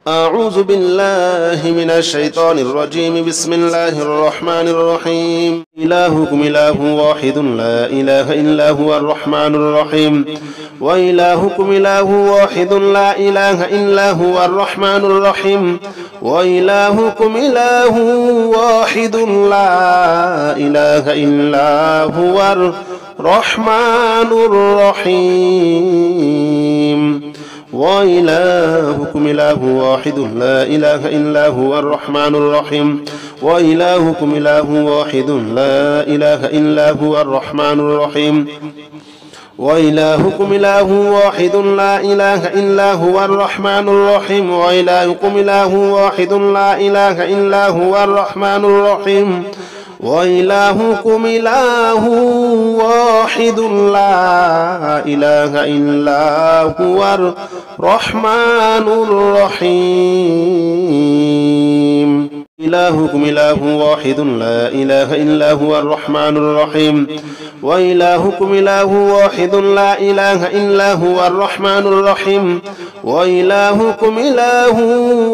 أعوذ بالله من الشيطان الرجيم. بسم الله الرحمن الرحيم. إلهكم إله واحد لا إله إلا هو الرحمن الرحيم. وإلهكم إله واحد لا إله إلا هو الرحمن الرحيم. وإلهكم إله واحد لا إله إلا هو الرحمن الرحيم. وإلهكم إله واحد لا إله إلا هو الرحمن الرحيم. وإلهكم إله واحد لا إله إلا هو الرحمن الرحيم. وإلهكم إله واحد لا إله إلا هو الرحمن الرحيم. وإلهكم إله واحد لا إله إلا هو الرحمن الرحيم. وإلهكم إله واحد لا إله إلا هو الرحمن الرحيم. إلهكم إله واحد لا إله إلا هو الرحمن الرحيم. وإلهكم إله واحد لا إله إلا هو الرحمن الرحيم. وإلهكم إله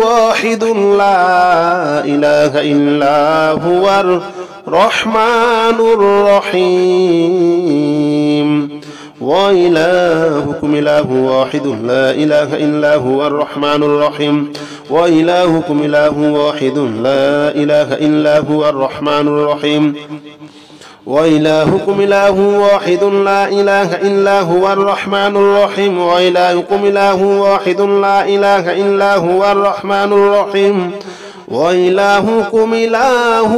واحد لا إله إلا هو الرحمن الرحيم. وإلهكم إله واحد لا إله إلا هو الرحمن الرحيم. وإلهكم إله واحد لا إله إلا هو الرحمن الرحيم. وإلهكم إله واحد لا إله إلا هو الرحمن الرحيم. وإلهكم إله واحد لا إله إلا هو الرحمن الرحيم. وإلهكم إله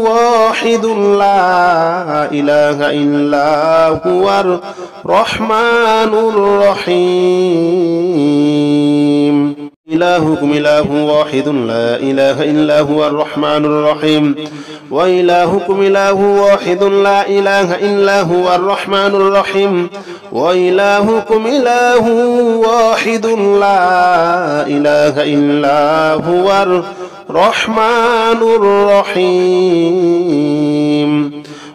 واحد لا إله إلا هو الرحمن الرحيم. إلهكم إله واحد لا إله إلا هو الرحمن الرحيم. وإلهكم إله واحد لا إله إلا هو الرحمن الرحيم. وإلهكم إله واحد لا إله إلا هو الرحمن الرحيم.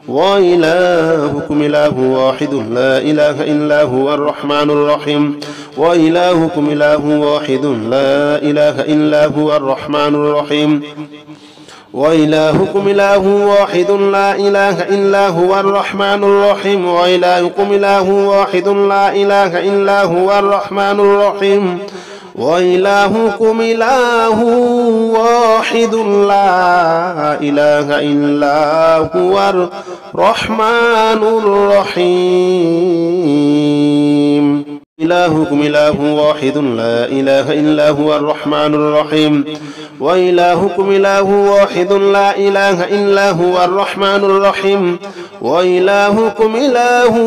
وإلهكم إله واحد لا إله إلا هو الرحمن الرحيم. وإلهكم إله واحد لا إله إلا هو الرحمن الرحيم. وإلهكم إله واحد لا إله إلا هو الرحمن الرحيم. وإلهكم إله واحد لا إله إلا هو الرحمن الرحيم. وإلهكم إله واحد لا إله إلا هو الرحمن الرحيم. إلهكم إله واحد لا إله إلا هو الرحمن الرحيم. وإلهكم إله واحد لا إله إلا هو الرحمن الرحيم. وإلهكم إله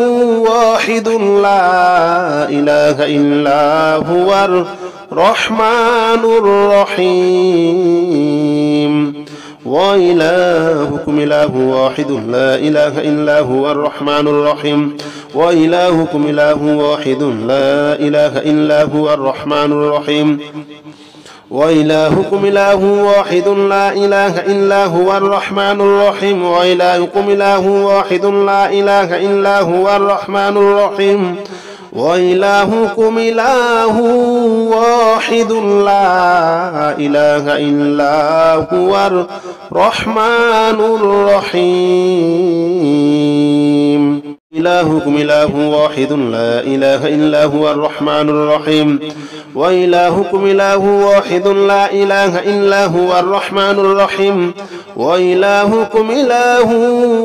واحد لا إله إلا هو الرحمن الرحيم. وإلهكم إله واحد لا إله إلا هو الرحمن الرحيم. وإلهكم إله واحد لا إله إلا هو الرحمن الرحيم. وإلهكم إله واحد لا إله إلا هو الرحمن الرحيم. وإلهكم إله واحد لا إله إلا هو الرحمن الرحيم. وإلهكم إله واحد لا إله إلا هو الرحمن الرحيم. إلهكم إله واحد لا إله إلا هو الرحمن الرحيم. وإلهكم إله واحد لا إله إلا هو الرحمن الرحيم. وإلهكم إله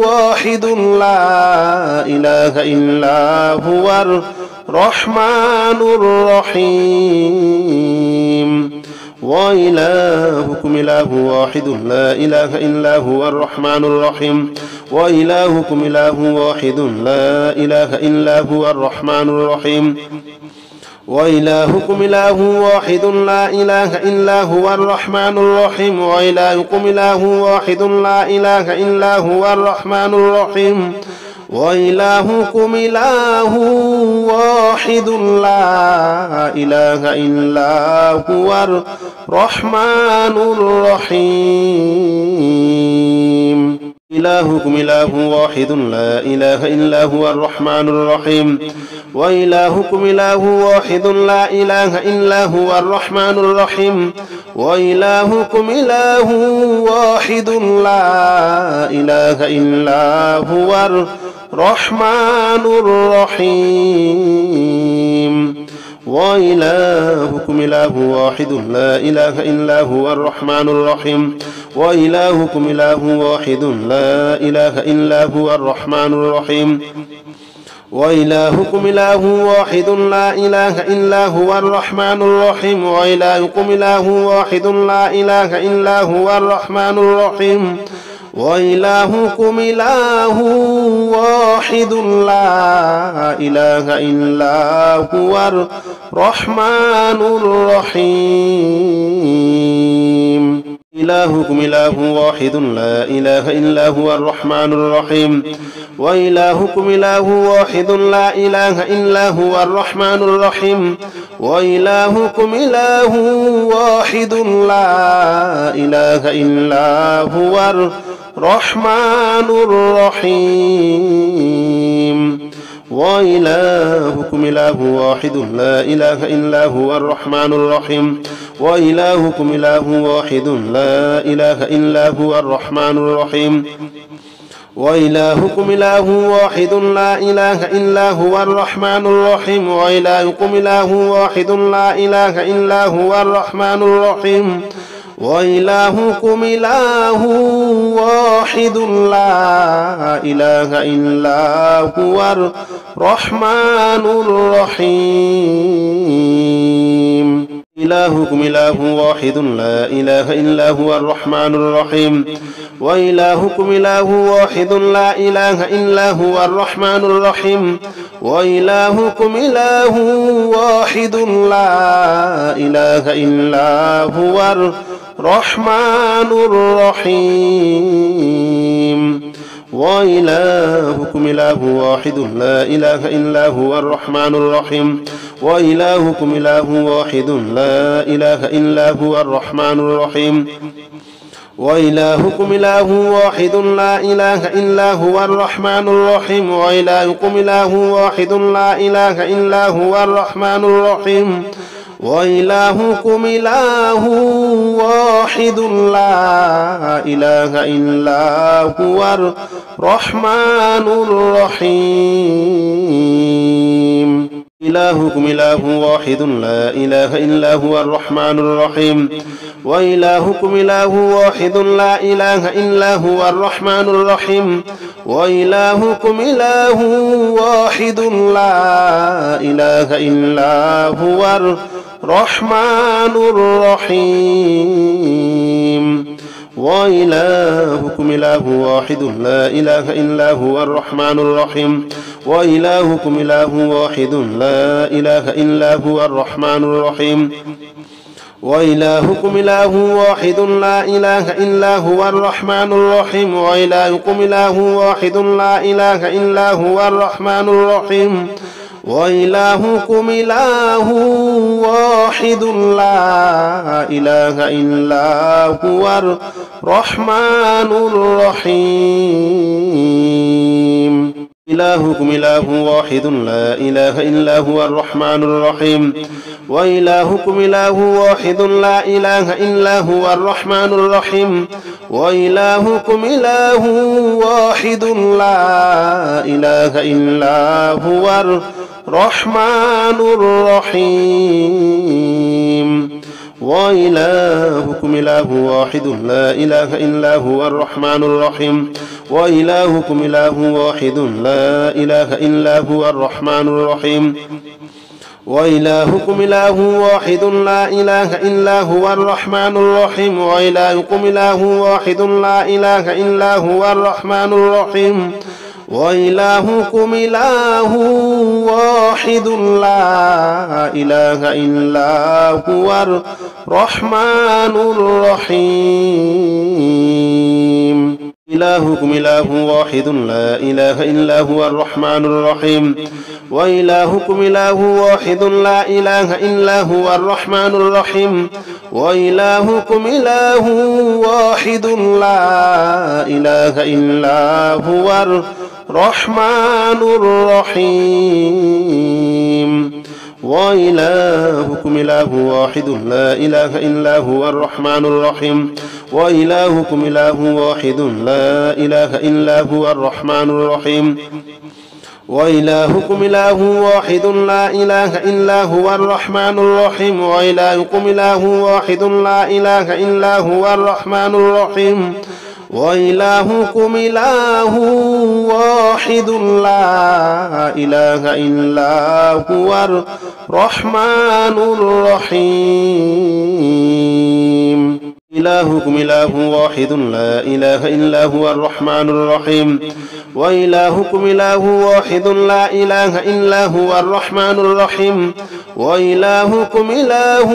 واحد لا إله إلا هو الرحمن الرحيم. وإلهكم إله واحد لا إله إلا هو الرحمن الرحيم. وإلهكم إله واحد لا إله إلا هو الرحمن الرحيم. وإلهكم إله واحد لا إله إلا هو الرحمن الرحيم. وإلهكم إله واحد لا إله إلا هو الرحمن الرحيم. وإلهكم إله واحد لا إله إلا هو الرحمن الرحيم. إلهكم إله واحد لا إله إلا هو الرحمن الرحيم وإلهكم إله واحد لا إله إلا هو الرحمن الرحيم وإلهكم إله واحد لا إله إلا هو الرحمن الرحيم وإلهكم إله واحد لا إله إلا هو الرحمن الرحيم وإلهكم إله واحد لا إله إلا هو الرحمن الرحيم وإلهكم إله واحد لا إله إلا هو الرحمن الرحيم وإلهكم إله واحد لا إله إلا هو الرحمن الرحيم وإلهكم إله واحد لا إله إلا هو الرحمن الرحيم إلهكم إله واحد لا إله إلا هو الرحمن الرحيم وإلهكم إله واحد لا إله إلا هو الرحمن الرحيم وإلهكم إله واحد لا إله إلا هو الرحمن الرحيم وإلهكم إله واحد لا إله إلا هو الرحمن الرحيم وإلهكم إله واحد لا إله إلا هو الرحمن الرحيم وإلهكم إله واحد لا إله إلا هو الرحمن الرحيم وإلهكم إله واحد لا إله إلا هو الرحمن الرحيم وإلهكم إله واحد لا إله إلا هو الرحمن الرحيم إلهكم إله واحد لا إله إلا هو الرحمن الرحيم وإلهكم إله واحد لا إله إلا هو الرحمن الرحيم وإلهكم إله واحد لا إله إلا هو الرحمن الرحيم وإلهكم إله واحد لا إله إلا هو الرحمن الرحيم وإلهكم إله واحد لا إله إلا هو الرحمن الرحيم وإلهكم إله واحد لا إله إلا هو الرحمن الرحيم وإلهكم إله واحد لا إله إلا هو الرحمن الرحيم وإلهكم إله واحد لا إله إلا هو الرحمن الرحيم إلهكم إله واحد لا إله إلا هو الرحمن الرحيم وإلهكم إله واحد لا إله إلا هو الرحمن الرحيم وإلهكم إله واحد لا إله إلا هو الرحمن الرحيم وإلهكم إله واحد لا إله إلا هو الرحمن الرحيم وإلهكم إله واحد لا إله إلا هو الرحمن الرحيم وإلهكم إله واحد لا إله إلا هو الرحمن الرحيم وإلهكم إله واحد لا إله إلا هو الرحمن الرحيم وإلهكم إله واحد لا إله إلا هو الرحمن الرحيم إلهكم إله واحد لا إله إلا هو الرحمن الرحيم وإلهكم إله واحد لا إله إلا هو الرحمن الرحيم وإلهكم إله واحد لا إله إلا هو الرحمن الرحيم وإلهكم إله واحد لا إله إلا هو الرحمن الرحيم وإلهكم إله واحد لا إله إلا هو الرحمن الرحيم وإلهكم إله واحد لا إله إلا هو الرحمن الرحيم وإلهكم إله واحد لا إله إلا هو الرحمن الرحيم وإلهكم إله واحد لا إله إلا هو الرحمن الرحيم وإلهكم إله واحد لا إله إلا هو الرحمن الرحيم وإلهكم إله واحد لا إله إلا هو الرحمن الرحيم وإلهكم إله واحد لا إله إلا هو الرحمن الرحيم وإلهكم إله واحد لا إله إلا هو الرحمن الرحيم وإلهكم إله واحد لا إله إلا هو الرحمن الرحيم وإلهكم إله واحد لا إله إلا هو الرحمن الرحيم وإلهكم إله واحد لا إله إلا هو الرحمن الرحيم وإلهكم إله واحد لا إله إلا هو الرحمن الرحيم إلهكم إله واحد لا إله إلا هو الرحمن الرحيم وإلهكم إله واحد لا إله إلا هو الرحمن الرحيم وإلهكم إله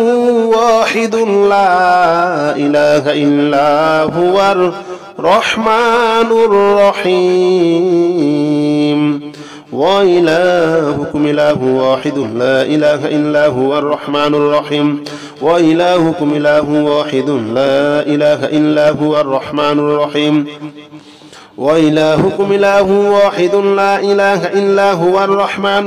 واحد لا إله إلا هو الرحمن الرحيم وإلهكم إله واحد لا إله إلا هو الرحمن الرحيم وإلهكم إله واحد لا إله إلا هو الرحمن الرحيم وإلهكم إله واحد لا إله إلا هو الرحمن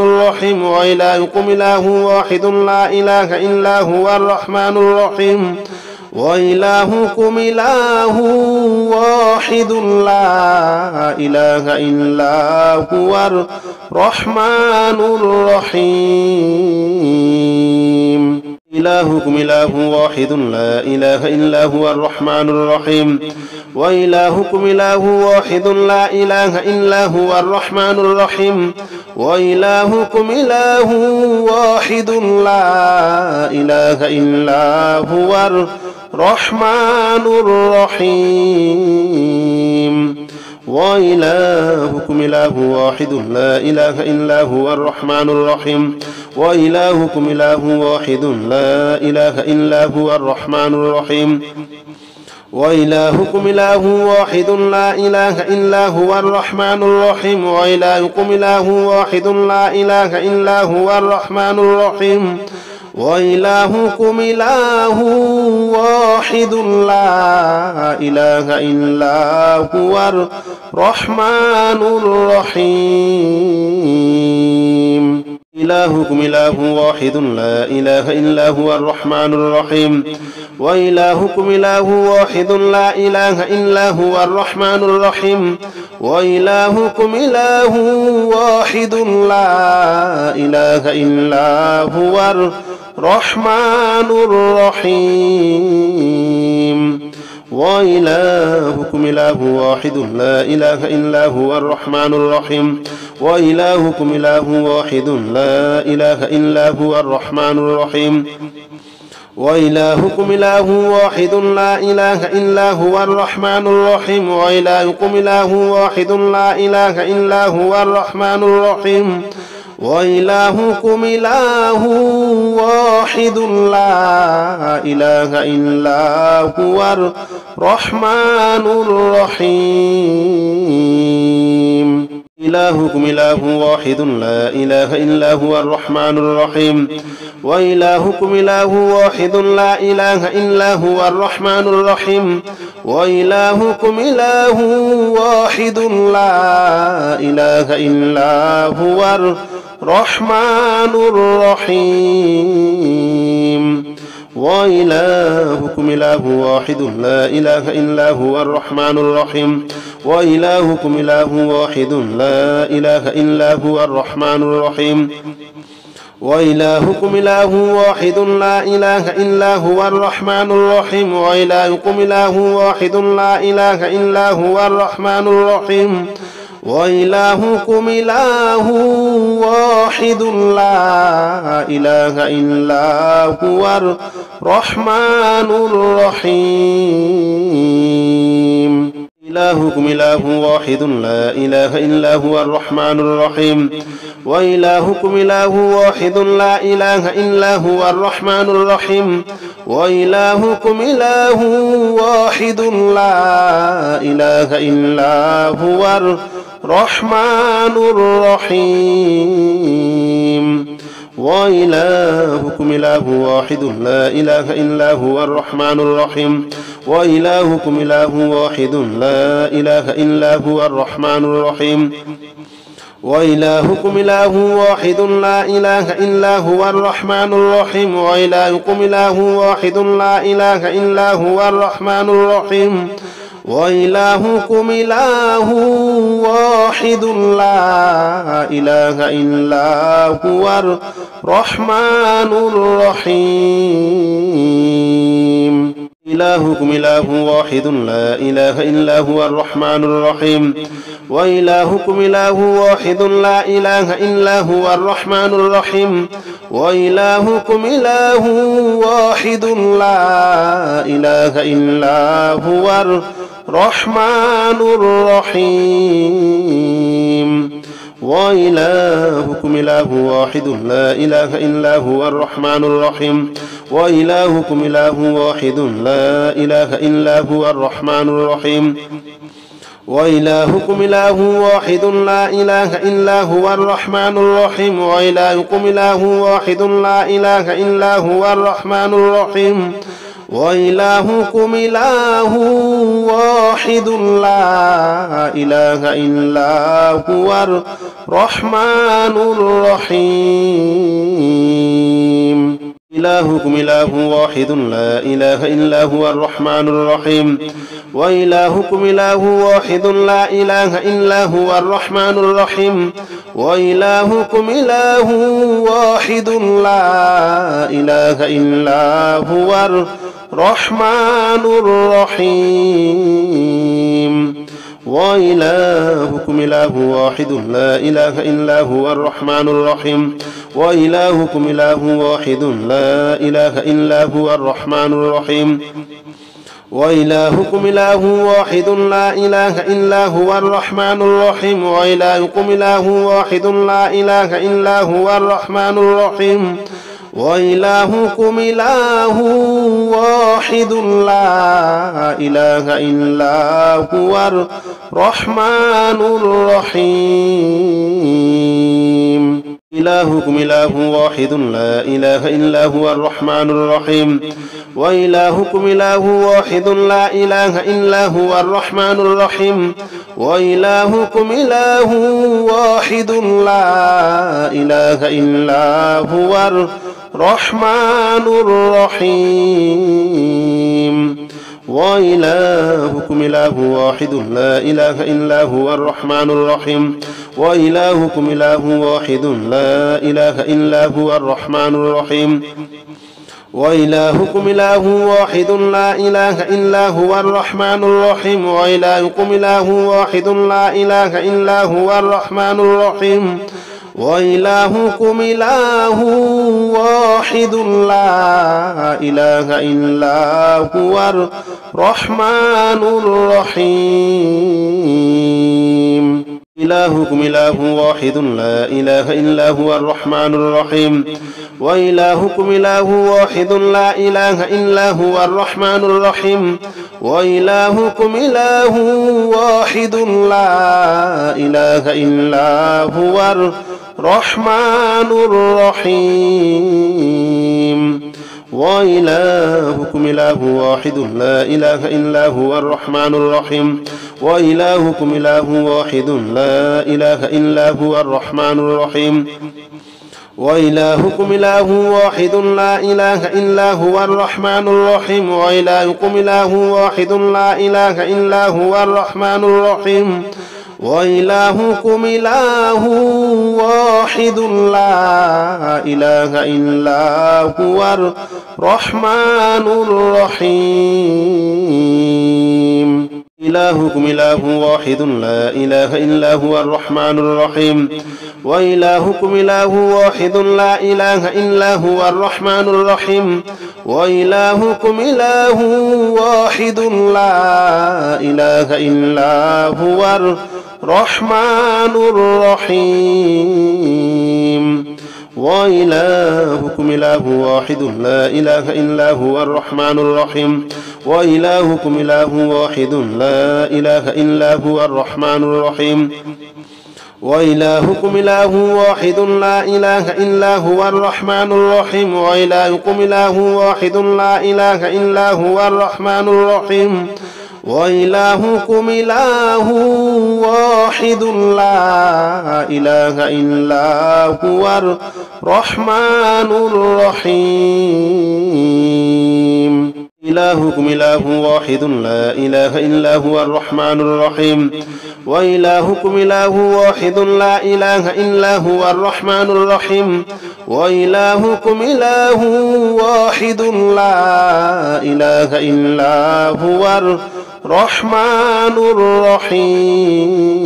الرحيم وإلهكم إله واحد لا إله إلا هو الرحمن الرحيم وإلهكم إله واحد لا إله إلا هو الرحمن الرحيم إلهكم إله واحد لا إله إلا هو الرحمن الرحيم وإلهكم إله واحد لا إله إلا هو الرحمن الرحيم وإلهكم إله واحد لا إله إلا هو الرحمن الرحيم وإلهكم إله واحد لا إله إلا هو الرحمن الرحيم وإلهكم إله واحد لا إله إلا هو الرحمن الرحيم وإلهكم إله واحد لا إله إلا هو الرحمن الرحيم وإلهكم إله واحد لا إله إلا هو الرحمن الرحيم وإلهكم إله واحد لا إله إلا هو الرحمن الرحيم إلهكم إله واحد لا إله إلا هو الرحمن الرحيم وإلهكم إله واحد لا إله إلا هو الرحمن الرحيم وإلهكم إله واحد لا إله إلا هو الرحمن الرحيم وإلهكم إله واحد لا إله إلا هو الرحمن الرحيم وإلهكم إله واحد لا إله إلا هو الرحمن الرحيم وإلهكم إله واحد لا إله إلا هو الرحمن الرحيم وإلهكم إله واحد لا إله إلا هو الرحمن الرحيم وإلهكم إله واحد لا إله إلا هو الرحمن الرحيم إلهكم إله واحد لا إله إلا هو الرحمن الرحيم وإلهكم إله واحد لا إله إلا هو الرحمن الرحيم وإلهكم إله واحد لا إله إلا هو الرحمن الرحيم وإلهكم إله واحد لا إله إلا هو الرحمن الرحيم وإلهكم إله واحد لا إله إلا هو الرحمن الرحيم وإلهكم إله واحد لا إله إلا هو الرحمن الرحيم وإلهكم إله واحد لا إله إلا هو الرحمن الرحيم وإلهكم إله واحد لا إله إلا هو الرحمن الرحيم إلهكم إله واحد لا إله إلا هو الرحمن الرحيم وإلهكم إله واحد لا إله إلا هو الرحمن الرحيم وإلهكم إله واحد لا إله إلا هو الرحمن الرحيم وإلهكم إله واحد لا إله إلا هو الرحمن الرحيم وإلهكم إله واحد لا إله إلا هو الرحمن الرحيم وإلهكم إله واحد لا إله إلا هو الرحمن الرحيم وإلهكم إله واحد لا إله إلا هو الرحمن الرحيم وإلهكم إله واحد لا إله إلا هو الرحمن الرحيم إلهكم إله واحد لا إله إلا هو الرحمن الرحيم وإلهكم إله واحد لا إله إلا هو الرحمن الرحيم وإلهكم إله واحد لا إله إلا هو الرحمن الرحيم وإلهكم إله واحد لا إله إلا هو الرحمن الرحيم وإلهكم إله واحد لا إله إلا هو الرحمن الرحيم وإلهكم إله واحد لا إله إلا هو الرحمن الرحيم وإلهكم إله واحد لا إله إلا هو الرحمن الرحيم وإلهكم إله واحد لا إله إلا هو الرحمن الرحيم إلهكم إله واحد لا إله إلا هو الرحمن الرحيم وإلهكم إله واحد لا إله إلا هو الرحمن الرحيم وإلهكم إله واحد لا إله إلا هو الرحمن الرحيم وإلهكم إله واحد لا إله إلا هو الرحمن الرحيم وإلهكم إله واحد لا إله إلا هو الرحمن الرحيم وإلهكم إله واحد لا إله إلا هو الرحمن الرحيم وإلهكم إله واحد لا إله إلا هو الرحمن الرحيم وإلهكم إله واحد لا إله إلا هو الرحمن الرحيم إلهكم إله واحد لا إله إلا هو الرحمن الرحيم وإلهكم إله واحد لا إله إلا هو الرحمن الرحيم وإلهكم إله واحد لا إله إلا هو الرحمن الرحيم وإلهكم إله واحد لا إله إلا هو الرحمن الرحيم وإلهكم إله واحد لا إله إلا هو الرحمن الرحيم وإلهكم إله واحد لا إله إلا هو الرحمن الرحيم وإلهكم إله واحد لا إله إلا هو الرحمن الرحيم وإلهكم إله واحد لا إله إلا هو الرحمن الرحيم إلهكم إله واحد لا إله إلا هو الرحمن الرحيم وإلهكم إله واحد لا إله إلا هو الرحمن الرحيم وإلهكم إله واحد لا إله إلا هو الرحمن الرحيم وإلهكم إله واحد لا إله إلا هو الرحمن الرحيم وإلهكم إله واحد لا إله إلا هو الرحمن الرحيم وإلهكم إله واحد لا إله إلا هو الرحمن الرحيم وإلهكم إله واحد لا إله إلا هو الرحمن الرحيم وإلهكم إله واحد لا إله إلا هو الرحمن الرحيم إلهكم إله واحد لا إله إلا هو الرحمن الرحيم وإلهكم إله واحد لا إله إلا هو الرحمن الرحيم وإلهكم إله واحد لا إله إلا هو الرحمن الرحيم وإلهكم إله واحد لا إله إلا هو الرحمن الرحيم وإلهكم إله واحد لا إله إلا هو الرحمن الرحيم وإلهكم إله واحد لا إله إلا هو الرحمن الرحيم وإلهكم إله واحد لا إله إلا هو الرحمن الرحيم وإلهكم إله واحد لا إله إلا هو الرحمن الرحيم إلهكم إله واحد لا إله إلا هو الرحمن الرحيم وإلهكم إله واحد لا إله إلا هو الرحمن الرحيم وإلهكم إله واحد لا إله إلا هو الرحمن الرحيم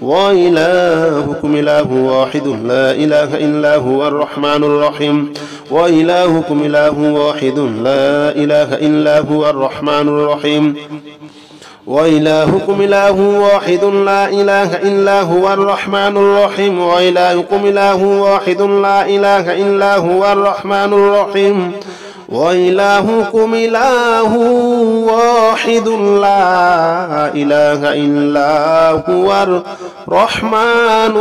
وإلهكم إله واحد لا إله إلا هو الرحمن الرحيم وإلهكم إله واحد لا إله إلا هو الرحمن الرحيم وإلهكم إله واحد لا إله إلا هو الرحمن الرحيم وإلهكم إله واحد لا إله إلا هو الرحمن الرحيم وإلهكم إله واحد لا إله إلا هو الرحمن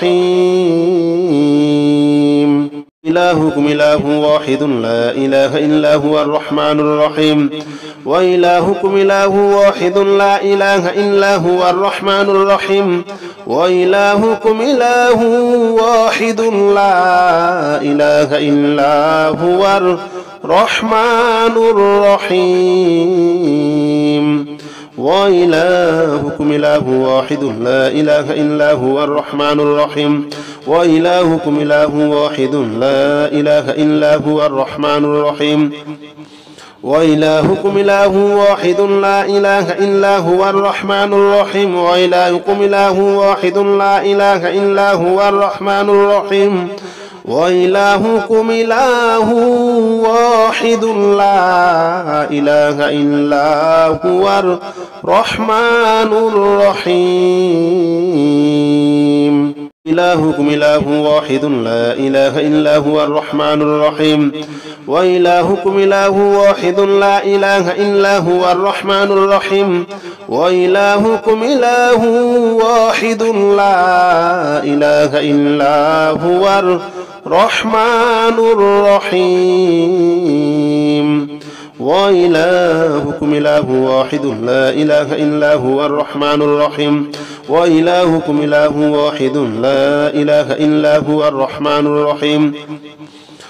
الرحيم إلهكم إله واحد لا إله إلا هو الرحمن الرحيم وإلهكم إله واحد لا إله إلا هو الرحمن الرحيم وإلهكم إله واحد لا إله إلا هو الرحمن الرحيم وإلهكم إله واحد لا إله إلا هو الرحمن الرحيم وإلهكم إله واحد لا إله إلا هو الرحمن الرحيم وإلهكم إله واحد لا إله إلا هو الرحمن الرحيم وإلهكم إله واحد لا إله إلا هو الرحمن الرحيم وإلهكم إله واحد لا إله إلا هو الرحمن الرحيم إلهكم إله واحد لا إله إلا هو الرحمن الرحيم وإلهكم إله واحد لا إله إلا هو الرحمن الرحيم وإلهكم إله واحد لا إله إلا هو الرحمن الرحيم وإلهكم إله واحد لا إله إلا هو الرحمن الرحيم وإلهكم إله واحد لا إله إلا هو الرحمن الرحيم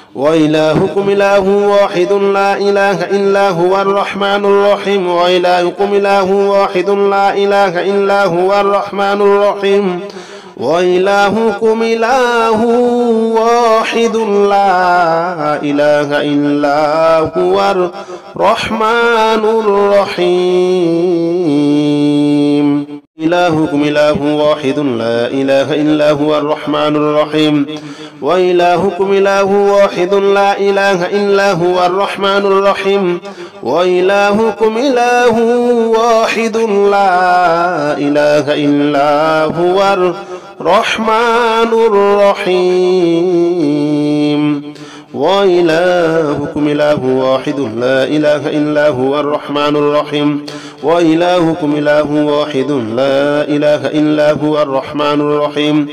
وإلهكم إله واحد لا إله إلا هو الرحمن الرحيم وإلهكم إله واحد لا إله إلا هو الرحمن الرحيم وإلهكم إله واحد لا إله إلا هو الرحمن الرحيم إلهكم إله واحد لا إله إلا هو الرحمن الرحيم وإلهكم إله واحد لا إله إلا هو الرحمن الرحيم وإلهكم إله واحد لا إله إلا هو الرحمن الرحيم وإلهكم إله واحد لا إله إلا هو الرحمن الرحيم وإلهكم إله واحد لا إله إلا هو الرحمن الرحيم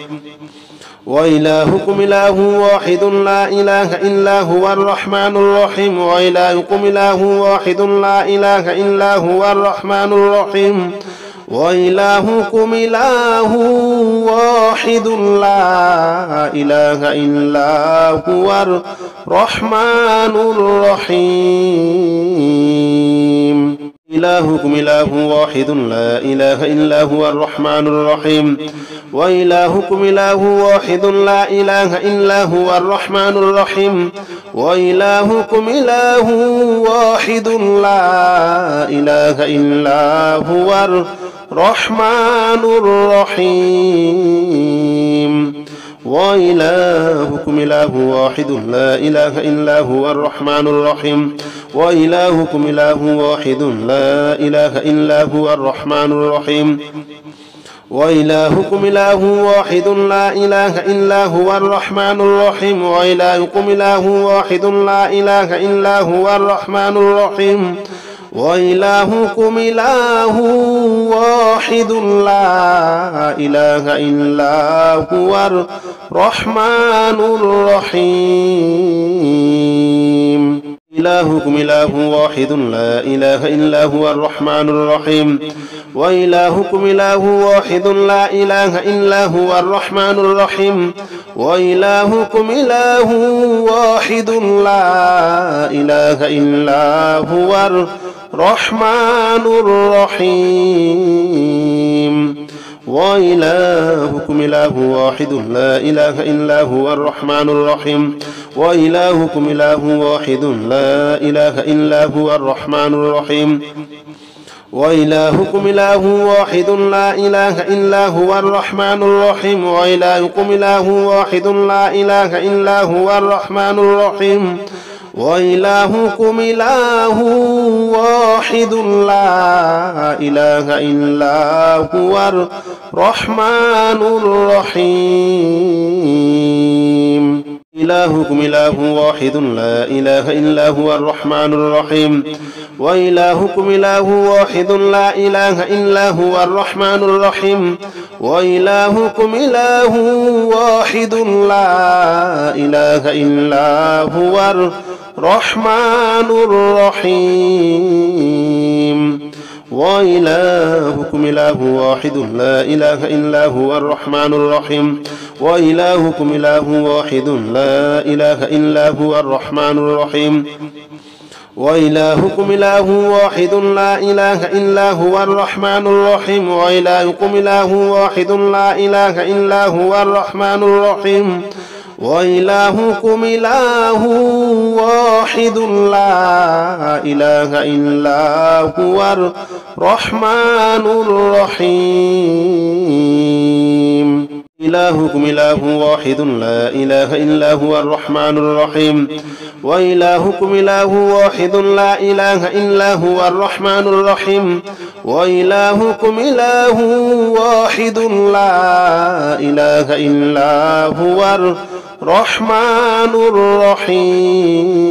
وإلهكم إله واحد لا إله إلا هو الرحمن الرحيم وإلهكم إله واحد لا إله إلا هو الرحمن الرحيم وإلهكم إله واحد لا إله إلا هو الرحمن الرحيم إلهكم إله واحد لا إله إلا هو الرحمن الرحيم وإلهكم إله واحد لا إله إلا هو الرحمن الرحيم وإلهكم إله واحد لا إله إلا هو الرحمن الرحيم وإلهكم إله واحد لا إله إلا هو الرحمن الرحيم وإلهكم إله واحد لا إله إلا هو الرحمن الرحيم وإلهكم إله واحد لا إله إلا هو الرحمن الرحيم وإلهكم إله واحد لا إله إلا هو الرحمن الرحيم وإلهكم إله واحد لا إله إلا هو الرحمن الرحيم إلهكم إله واحد لا إله إلا هو الرحمن الرحيم وإلهكم إله واحد لا إله إلا هو الرحمن الرحيم وإلهكم إله واحد لا إله إلا هو الرحمن الرحيم وإلهكم إله واحد لا إله إلا هو الرحمن الرحيم وإلهكم إله واحد لا إله إلا هو الرحمن الرحيم وإلهكم إله واحد لا إله إلا هو الرحمن الرحيم وإلهكم إله واحد لا إله إلا هو الرحمن الرحيم وإلهكم إله واحد لا إله إلا هو الرحمن الرحيم إلهكم إله واحد لا إله إلا هو الرحمن الرحيم وإلهكم إله واحد لا إله إلا هو الرحمن الرحيم وإلهكم إله واحد لا إله إلا هو الرحمن الرحيم وإلهكم إله واحد لا إله إلا هو الرحمن الرحيم وإلهكم إله واحد لا إله إلا هو الرحمن الرحيم وإلهكم إله واحد لا إله إلا هو الرحمن الرحيم وإلهكم إله واحد لا إله إلا هو الرحمن الرحيم وإلهكم إله واحد لا إله إلا هو الرحمن الرحيم إلهكم إله واحد لا إله إلا هو الرحمن الرحيم وإلهكم إله واحد لا إله إلا هو الرحمن الرحيم وإلهكم إله واحد لا إله إلا هو الرحمن الرحيم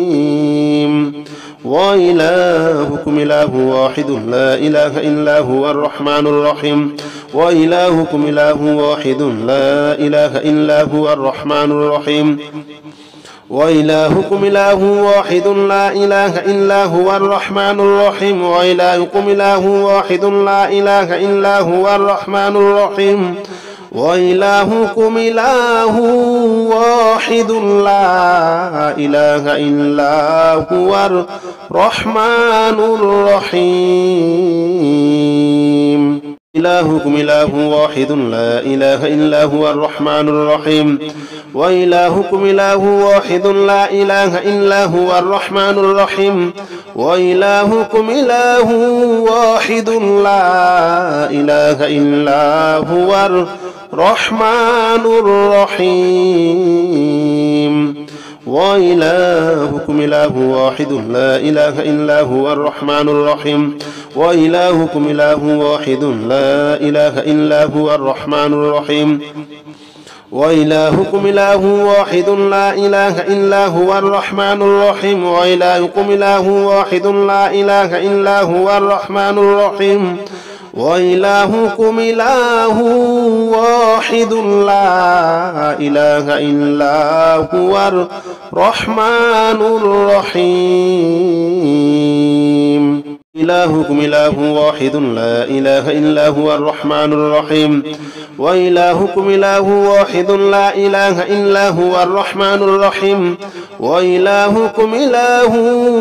وإلهكم إله واحد لا إله إلا هو الرحمن الرحيم وإلهكم إله واحد لا إله إلا هو الرحمن الرحيم وإلهكم إله واحد لا إله إلا هو الرحمن الرحيم وإلهكم إله واحد لا إله إلا هو الرحمن الرحيم وإلهكم إله واحد لا إله إلا هو الرحمن الرحيم إلهكم إله واحد لا إله إلا هو الرحمن الرحيم وإلهكم إله واحد لا إله إلا هو الرحمن الرحيم وإلهكم إله واحد لا إله إلا هو الرحمن الرحيم وإلهكم إله واحد لا إله إلا هو الرحمن الرحيم وإلهكم إله واحد لا إله إلا هو الرحمن الرحيم وإلهكم إله واحد لا إله إلا هو الرحمن الرحيم وإلهكم إله واحد لا إله إلا هو الرحمن الرحيم وإلهكم إله واحد لا إله إلا هو الرحمن الرحيم إلهكم إله واحد لا إله إلا هو الرحمن الرحيم وإلهكم إله واحد لا إله إلا هو الرحمن الرحيم وإلهكم إله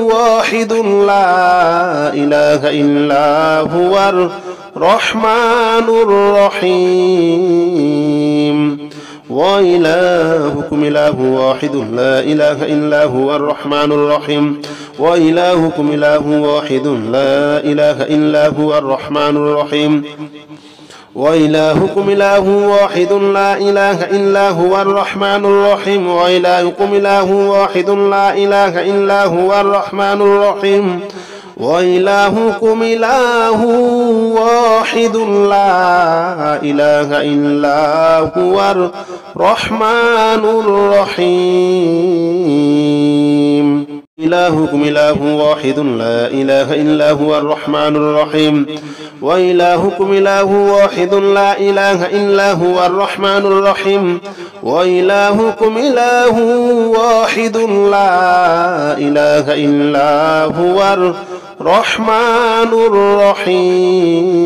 واحد لا إله إلا هو الرحمن الرحيم وإلهكم إله واحد لا إله إلا هو الرحمن الرحيم وإلهكم إله واحد لا إله إلا هو الرحمن الرحيم وإلهكم إله واحد لا إله إلا هو الرحمن الرحيم وإلهكم إله واحد لا إله إلا هو الرحمن الرحيم وإلهكم إله واحد لا إله إلا هو الرحمن الرحيم إلهكم إله واحد لا إله إلا هو الرحمن الرحيم وإلهكم إله واحد لا إله إلا هو الرحمن الرحيم وإلهكم إله واحد لا إله إلا هو الرحمن الرحيم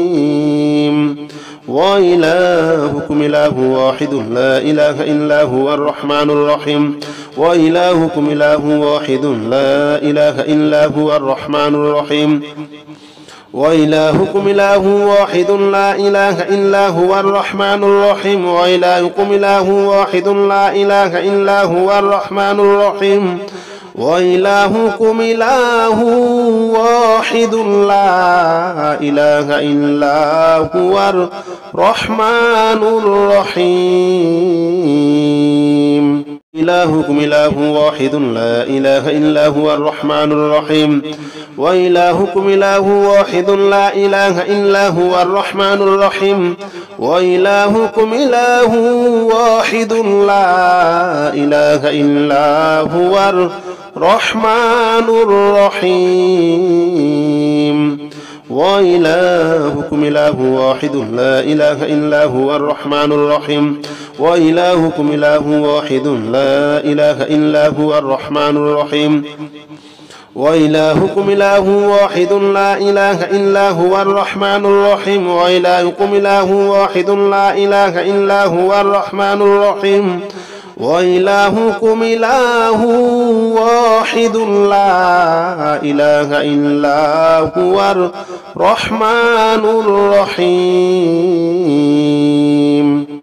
وإلهكم إله واحد لا إله إلا هو الرحمن الرحيم وإلهكم إله واحد لا إله إلا هو الرحمن الرحيم وإلهكم إله واحد لا إله إلا هو الرحمن الرحيم وإلهكم إله واحد لا إله إلا هو الرحمن الرحيم وإلهكم إله واحد لا إله إلا هو الرحمن الرحيم إلهكم إله واحد لا إله إلا هو الرحمن الرحيم وإلهكم إله واحد لا إله إلا هو الرحمن الرحيم وإلهكم إله واحد لا إله إلا هو الرحمن الرحيم وإلهكم إله واحد لا إله إلا هو الرحمن الرحيم وإلهكم إله واحد لا إله إلا هو الرحمن الرحيم وإلهكم إله واحد لا إله إلا هو الرحمن الرحيم وإلهكم إله واحد لا إله إلا هو الرحمن الرحيم وإلهكم إله واحد لا إله إلا هو الرحمن الرحيم